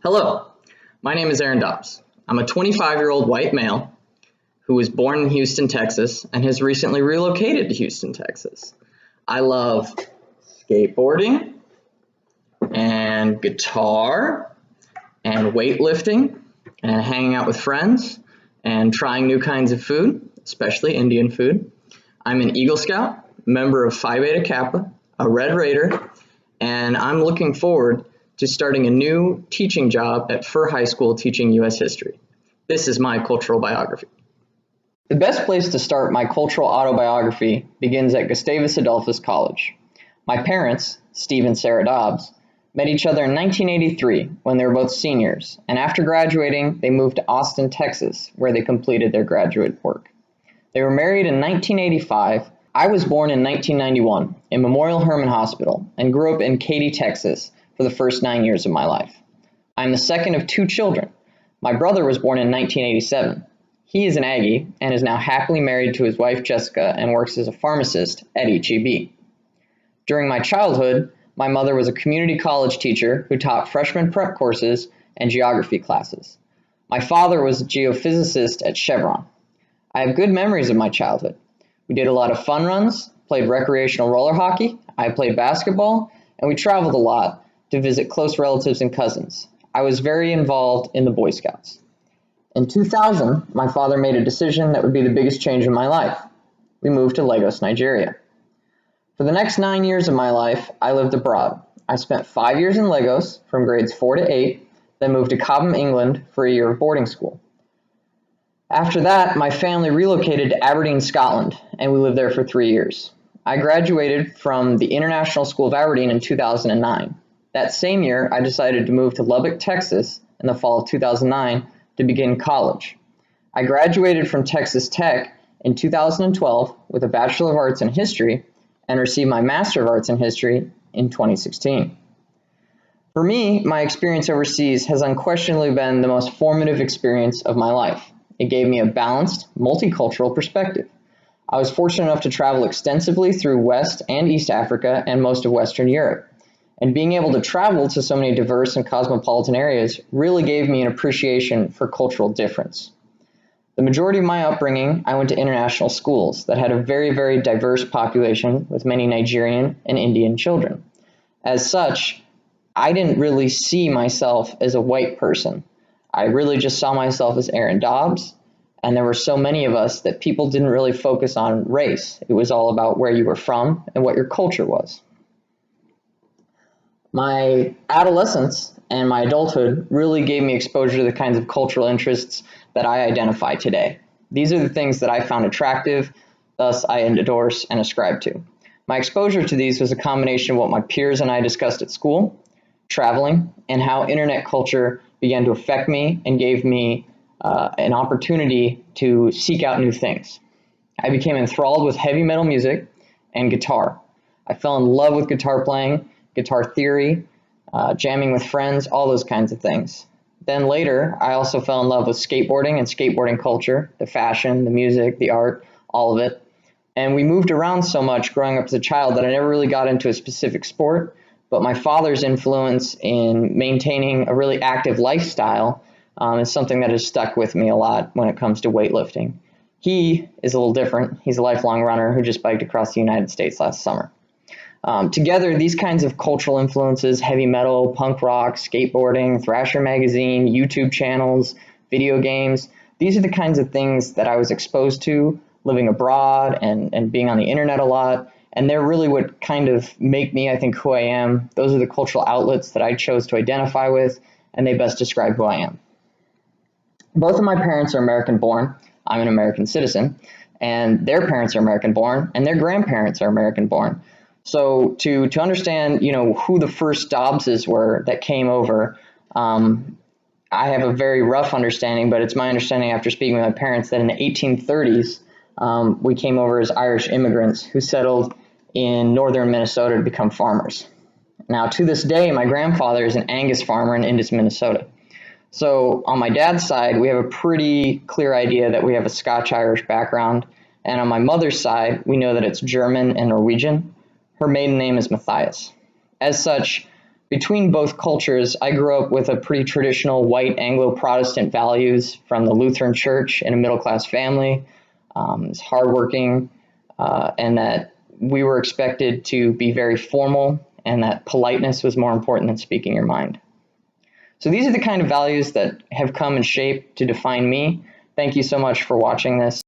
Hello, my name is Aren Dobbs. I'm a 25-year-old white male who was born in Houston, Texas, and has recently relocated to Houston, Texas. I love skateboarding and guitar and weightlifting and hanging out with friends and trying new kinds of food, especially Indian food. I'm an Eagle Scout, member of Phi Beta Kappa, a Red Raider, and I'm looking forward to starting a new teaching job at Furr High School teaching U.S. history. This is my cultural biography. The best place to start my cultural autobiography begins at Gustavus Adolphus College. My parents, Steve and Sarah Dobbs, met each other in 1983 when they were both seniors, and after graduating, they moved to Austin, Texas, where they completed their graduate work. They were married in 1985. I was born in 1991 in Memorial Hermann Hospital and grew up in Katy, Texas, for the first 9 years of my life. I'm the second of two children. My brother was born in 1987. He is an Aggie and is now happily married to his wife Jessica and works as a pharmacist at HEB. During my childhood, my mother was a community college teacher who taught freshman prep courses and geography classes. My father was a geophysicist at Chevron. I have good memories of my childhood. We did a lot of fun runs, played recreational roller hockey, I played basketball, and we traveled a lot to visit close relatives and cousins. I was very involved in the Boy Scouts. In 2000, my father made a decision that would be the biggest change in my life. We moved to Lagos, Nigeria. For the next 9 years of my life, I lived abroad. I spent 5 years in Lagos from grades 4 to 8, then moved to Cobham, England for a year of boarding school. After that, my family relocated to Aberdeen, Scotland, and we lived there for 3 years. I graduated from the International School of Aberdeen in 2009. That same year, I decided to move to Lubbock, Texas in the fall of 2009 to begin college. I graduated from Texas Tech in 2012 with a Bachelor of Arts in History and received my Master of Arts in History in 2016. For me, my experience overseas has unquestionably been the most formative experience of my life. It gave me a balanced, multicultural perspective. I was fortunate enough to travel extensively through West and East Africa and most of Western Europe. And being able to travel to so many diverse and cosmopolitan areas really gave me an appreciation for cultural difference. The majority of my upbringing, I went to international schools that had a very, very diverse population with many Nigerian and Indian children. As such, I didn't really see myself as a white person. I really just saw myself as Aren Dobbs, and there were so many of us that people didn't really focus on race. It was all about where you were from and what your culture was. My adolescence and my adulthood really gave me exposure to the kinds of cultural interests that I identify today. These are the things that I found attractive, thus I endorse and ascribe to. My exposure to these was a combination of what my peers and I discussed at school, traveling, and how internet culture began to affect me and gave me an opportunity to seek out new things. I became enthralled with heavy metal music and guitar. I fell in love with guitar playing, guitar theory, jamming with friends, all those kinds of things. Then later, I also fell in love with skateboarding and skateboarding culture, the fashion, the music, the art, all of it. And we moved around so much growing up as a child that I never really got into a specific sport, but my father's influence in maintaining a really active lifestyle is something that has stuck with me a lot when it comes to weightlifting. He is a little different. He's a lifelong runner who just biked across the United States last summer. Together, these kinds of cultural influences, heavy metal, punk rock, skateboarding, Thrasher magazine, YouTube channels, video games, these are the kinds of things that I was exposed to living abroad and being on the internet a lot. And they're really what kind of make me, I think, who I am. Those are the cultural outlets that I chose to identify with, and they best describe who I am. Both of my parents are American born. I'm an American citizen. And their parents are American born, and their grandparents are American born. So to understand, who the first Dobbses were that came over, I have a very rough understanding, but it's my understanding after speaking with my parents that in the 1830s, we came over as Irish immigrants who settled in northern Minnesota to become farmers. Now, to this day, my grandfather is an Angus farmer in Indus, Minnesota. So on my dad's side, we have a pretty clear idea that we have a Scotch-Irish background. And on my mother's side, we know that it's German and Norwegian. Her maiden name is Matthias. As such, between both cultures, I grew up with a pretty traditional white Anglo-Protestant values from the Lutheran Church in a middle-class family. It's hardworking, and that we were expected to be very formal, and that politeness was more important than speaking your mind. So these are the kind of values that have come and shaped to define me. Thank you so much for watching this.